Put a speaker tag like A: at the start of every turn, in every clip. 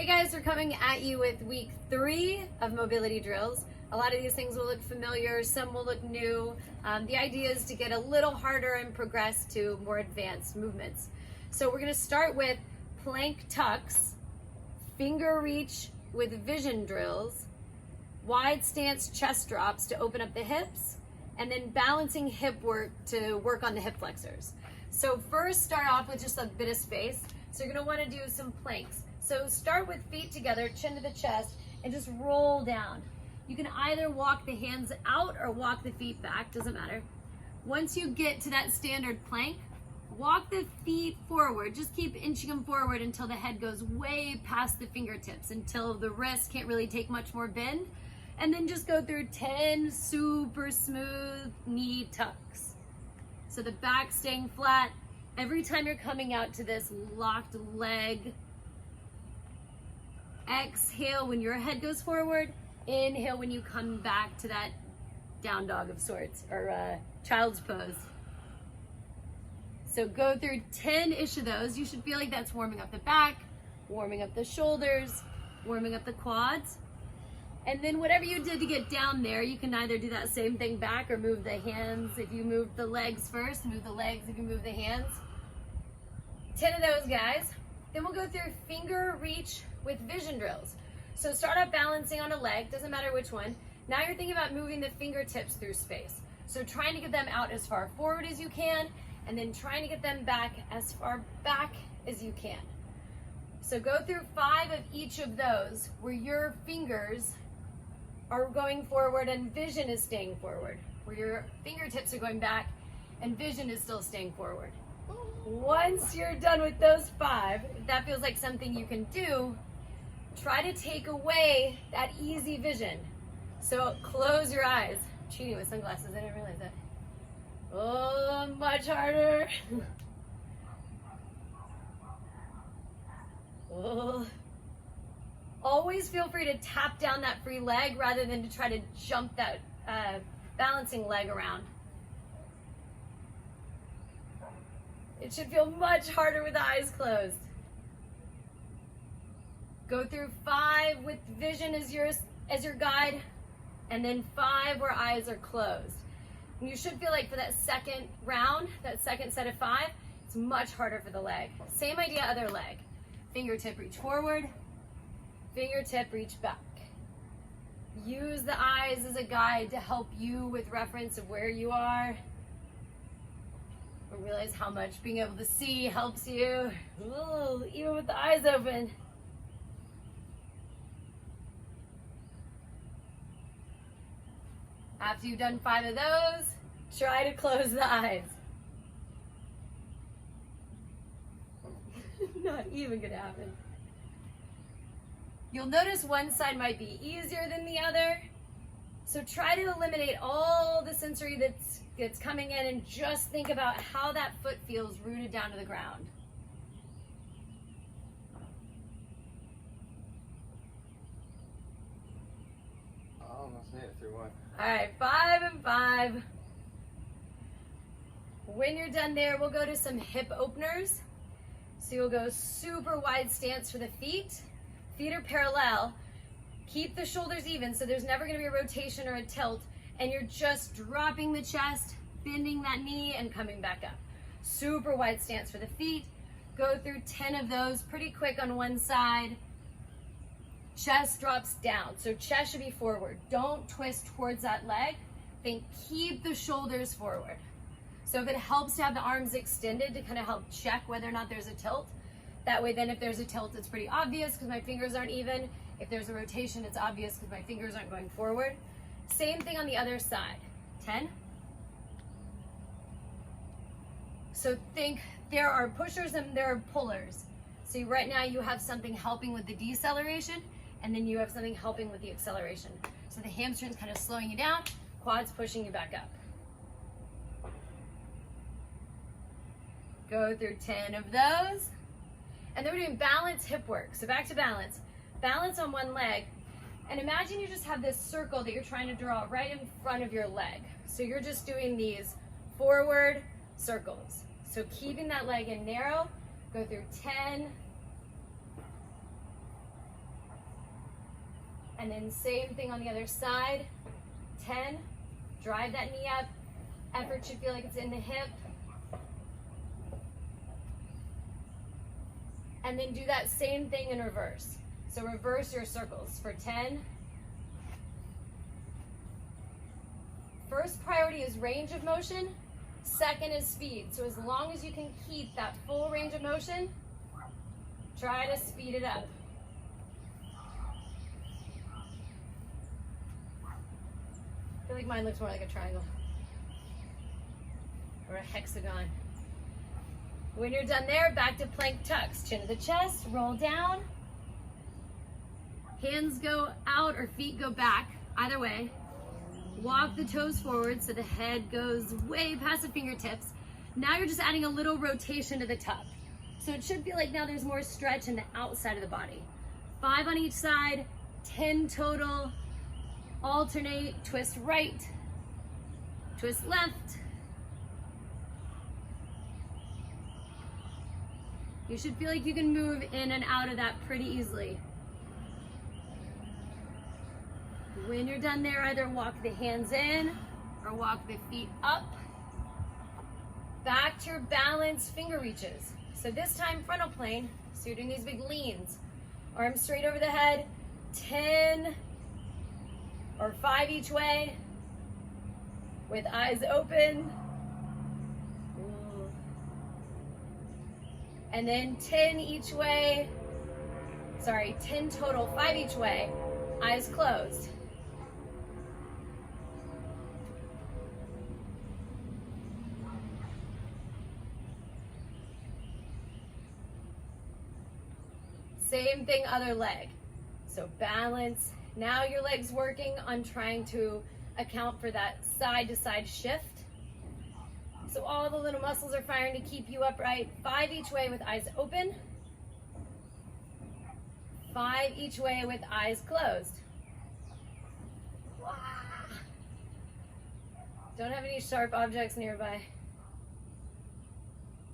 A: Hey guys, we're coming at you with week 3 of mobility drills. A lot of these things will look familiar, some will look new. The idea is to get a little harder and progress to more advanced movements. So we're going to start with plank tucks, finger reach with vision drills, wide stance chest drops to open up the hips, and then balancing hip work to work on the hip flexors. So first start off with just a bit of space. So you're going to want to do some planks. So start with feet together, chin to the chest, and just roll down. You can either walk the hands out or walk the feet back, doesn't matter. Once you get to that standard plank, walk the feet forward. Just keep inching them forward until the head goes way past the fingertips, until the wrist can't really take much more bend. And then just go through 10 super smooth knee tucks. So the back staying flat. Every time you're coming out to this locked leg, exhale when your head goes forward, inhale when you come back to that down dog of sorts, or child's pose. So go through 10-ish of those. You should feel like that's warming up the back, warming up the shoulders, warming up the quads. And then whatever you did to get down there, you can either do that same thing back or move the hands. If you move the legs first, move the legs if you move the hands. 10 of those, guys. Then we'll go through finger reach with vision drills. So start off balancing on a leg, doesn't matter which one. Now you're thinking about moving the fingertips through space. So trying to get them out as far forward as you can, and then trying to get them back as far back as you can. So go through 5 of each of those where your fingers are going forward and vision is staying forward, where your fingertips are going back and vision is still staying forward. Once you're done with those 5, if that feels like something you can do, try to take away that easy vision. So close your eyes. I'm cheating with sunglasses, I didn't realize that. Oh, much harder. Oh. Always feel free to tap down that free leg rather than to try to jump that balancing leg around. It should feel much harder with the eyes closed. Go through 5 with vision as your guide, and then 5 where eyes are closed. And you should feel like for that second round, that second set of 5, it's much harder for the leg. Same idea, other leg. Fingertip reach forward, fingertip reach back. Use the eyes as a guide to help you with reference of where you are. But realize how much being able to see helps you. Ooh, even with the eyes open. After you've done 5 of those, try to close the eyes. Not even gonna happen. You'll notice one side might be easier than the other. So try to eliminate all the sensory that's coming in and just think about how that foot feels rooted down to the ground.
B: I almost made it through one.
A: All right, 5 and 5. When you're done there, we'll go to some hip openers. So you'll go super wide stance for the feet. Feet are parallel. Keep the shoulders even, so there's never going to be a rotation or a tilt, and you're just dropping the chest, bending that knee, and coming back up. Super wide stance for the feet. Go through 10 of those pretty quick on one side. Chest drops down, so chest should be forward. Don't twist towards that leg. Then keep the shoulders forward. So if it helps to have the arms extended to kind of help check whether or not there's a tilt, that way then if there's a tilt, it's pretty obvious because my fingers aren't even. If there's a rotation, it's obvious because my fingers aren't going forward. Same thing on the other side. 10. So think there are pushers and there are pullers. So right now you have something helping with the deceleration, and then you have something helping with the acceleration. So the hamstrings kind of slowing you down, quads pushing you back up. Go through 10 of those. And then we're doing balance hip work. So back to balance. Balance on one leg. And imagine you just have this circle that you're trying to draw right in front of your leg. So you're just doing these forward circles. So keeping that leg in narrow, go through 10, And then same thing on the other side. 10. Drive that knee up. Effort should feel like it's in the hip. And then do that same thing in reverse. So reverse your circles for 10. First priority is range of motion. Second is speed. So as long as you can keep that full range of motion, try to speed it up. I feel like mine looks more like a triangle or a hexagon. When you're done there, back to plank tucks. Chin to the chest, roll down. Hands go out or feet go back, either way. Walk the toes forward so the head goes way past the fingertips. Now you're just adding a little rotation to the tuck. So it should feel like now there's more stretch in the outside of the body. 5 on each side, 10 total. Alternate, twist right, twist left. You should feel like you can move in and out of that pretty easily. When you're done there, either walk the hands in or walk the feet up. Back to your balance finger reaches. So this time frontal plane, so you're doing these big leans. Arms straight over the head, 10 or 5 each way with eyes open. Ooh. And then 10 each way, 10 total, 5 each way, eyes closed. Same thing, other leg. So balance. Now your leg's working on trying to account for that side to side shift. So all the little muscles are firing to keep you upright. 5 each way with eyes open. 5 each way with eyes closed. Wow. Don't have any sharp objects nearby.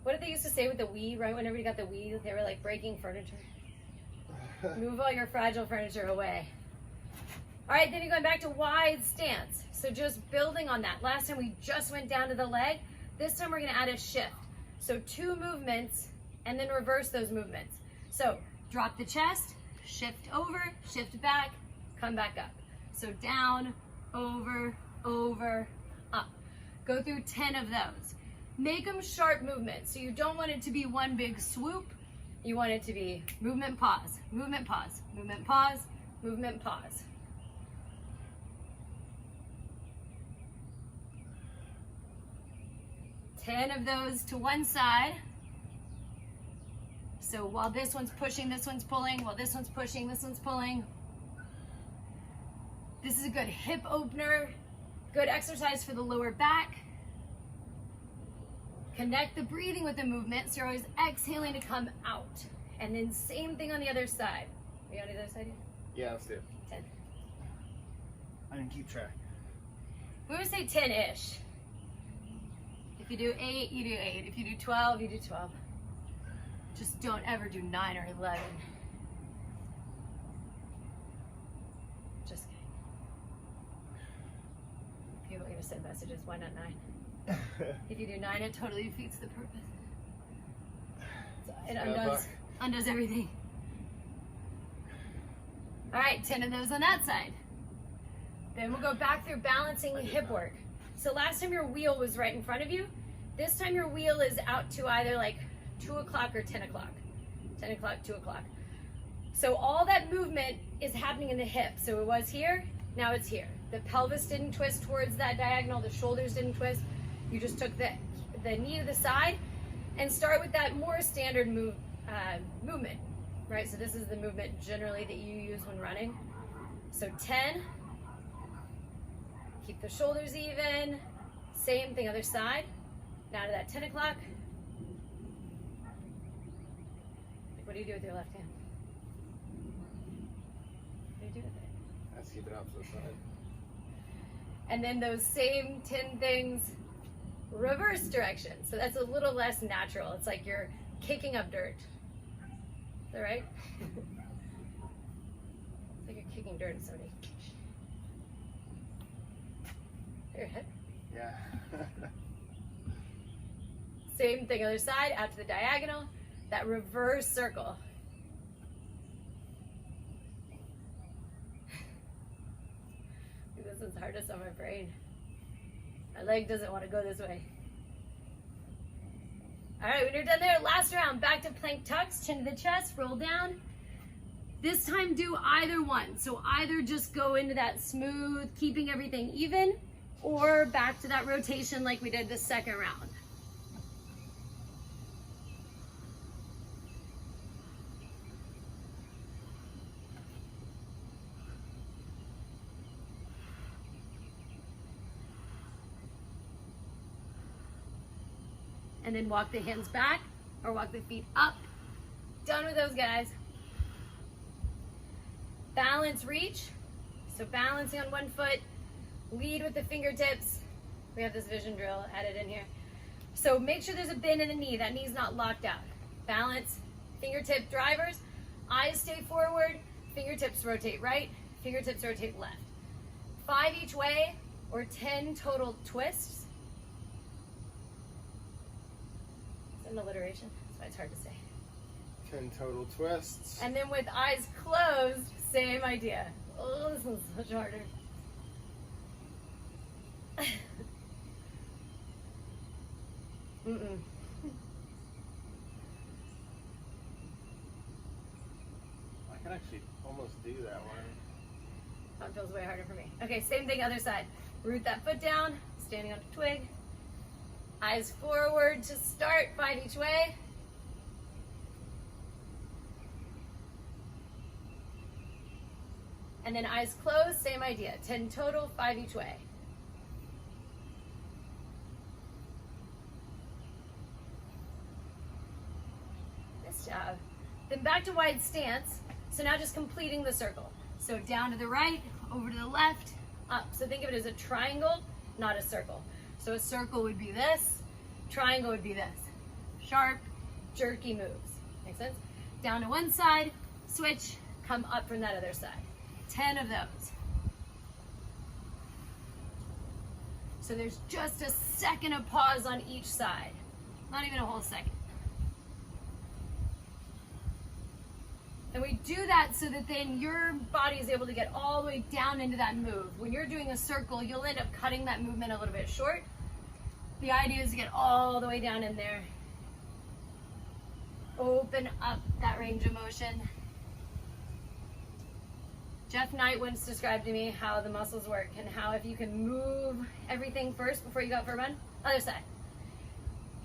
A: What did they used to say with the Wii, right? When everybody got the Wii, they were like breaking furniture. Move all your fragile furniture away. All right, then you're going back to wide stance. So just building on that. Last time we just went down to the leg. This time we're going to add a shift. So 2 movements and then reverse those movements. So drop the chest, shift over, shift back, come back up. So down, over, over, up. Go through 10 of those. Make them sharp movements. So you don't want it to be one big swoop. You want it to be movement, pause, movement, pause, movement, pause, movement, pause. Ten of those to one side. So while this one's pushing, this one's pulling, while this one's pushing, this one's pulling. This is a good hip opener, good exercise for the lower back. Connect the breathing with the movement, so you're always exhaling to come out. And then same thing on the other side. Are you on the other side?
B: Yeah, let's do it.
A: 10.
B: I didn't keep track.
A: We would say 10-ish. If you do 8, you do 8. If you do 12, you do 12. Just don't ever do 9 or 11. Just kidding. People are going to send messages, why not 9? If you do 9, it totally defeats the purpose. So it undoes everything. All right, 10 of those on that side. Then we'll go back through balancing hip work. So last time your wheel was right in front of you. This time your wheel is out to either like 2 o'clock or 10 o'clock. 10 o'clock, 2 o'clock. So all that movement is happening in the hip. So it was here, now it's here. The pelvis didn't twist towards that diagonal, the shoulders didn't twist. You just took the knee to the side and start with that more standard movement, right? So this is the movement generally that you use when running. So 10, keep the shoulders even, same thing other side. Now to that 10 o'clock. What do you do with your left hand? What do you do with it?
B: Let's keep it up to the side.
A: And then those same 10 things, reverse direction. So that's a little less natural. It's like you're kicking up dirt. Is that right? It's like you're kicking dirt in somebody. Your head.
B: Yeah.
A: Same thing, other side, out to the diagonal. That reverse circle. This is hardest on my brain. My leg doesn't want to go this way. All right, when you're done there, last round, back to plank tucks, chin to the chest, roll down. This time do either one. So either just go into that smooth, keeping everything even, or back to that rotation like we did the second round. And then walk the hands back or walk the feet up. Done with those guys. Balance reach. So balancing on one foot, lead with the fingertips. We have this vision drill added in here. So make sure there's a bend in the knee. That knee's not locked out. Balance, fingertip drivers. Eyes stay forward, fingertips rotate right, fingertips rotate left. 5 each way or 10 total twists. An alliteration, that's why it's hard to say.
B: 10 total twists.
A: And then with eyes closed, same idea. Oh, this one's much harder. Mm-mm.
B: I can actually almost do that one.
A: That feels way harder for me. Okay, same thing, other side. Root that foot down, standing on a twig. Eyes forward to start, 5 each way. And then eyes closed, same idea. 10 total, 5 each way. Nice job. Then back to wide stance. So now just completing the circle. So down to the right, over to the left, up. So think of it as a triangle, not a circle. So a circle would be this, triangle would be this. Sharp, jerky moves. Make sense? Down to one side, switch, come up from that other side. 10 of those. So there's just a second of pause on each side. Not even a whole second. And we do that so that then your body is able to get all the way down into that move. When you're doing a circle, you'll end up cutting that movement a little bit short. The idea is to get all the way down in there. Open up that range of motion. Jeff Knight once described to me how the muscles work and how if you can move everything first before you go out for a run, other side.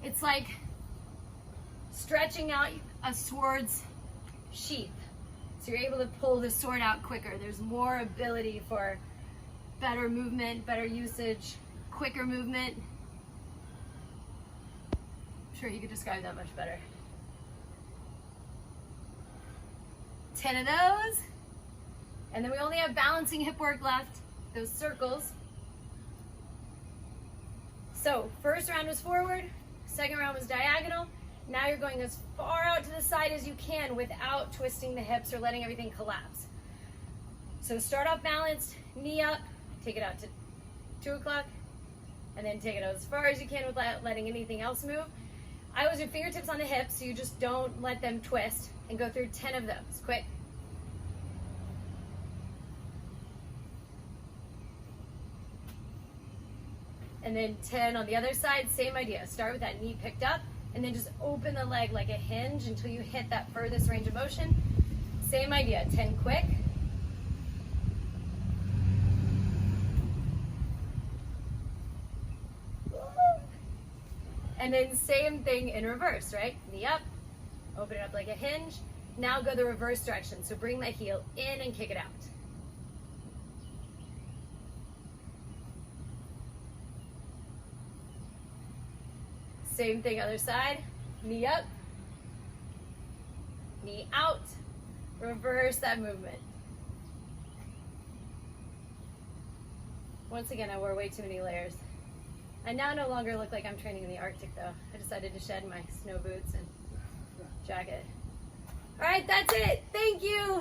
A: It's like stretching out a sword's sheath. So you're able to pull the sword out quicker. There's more ability for better movement, better usage, quicker movement. I'm sure he could describe that much better. 10 of those. And then we only have balancing hip work left, those circles. So first round was forward, second round was diagonal. Now you're going as far out to the side as you can without twisting the hips or letting everything collapse. So start off balanced, knee up, take it out to 2 o'clock, and then take it as far as you can without letting anything else move. I always do fingertips on the hips so you just don't let them twist, and go through 10 of those, quick. And then 10 on the other side, same idea. Start with that knee picked up, and then just open the leg like a hinge until you hit that furthest range of motion. Same idea, 10 quick. And then same thing in reverse, right? Knee up, open it up like a hinge. Now go the reverse direction. So bring that heel in and kick it out. Same thing, other side. Knee up, knee out, reverse that movement. Once again, I wore way too many layers. I now no longer look like I'm training in the Arctic though. I decided to shed my snow boots and jacket. All right, that's it. Thank you.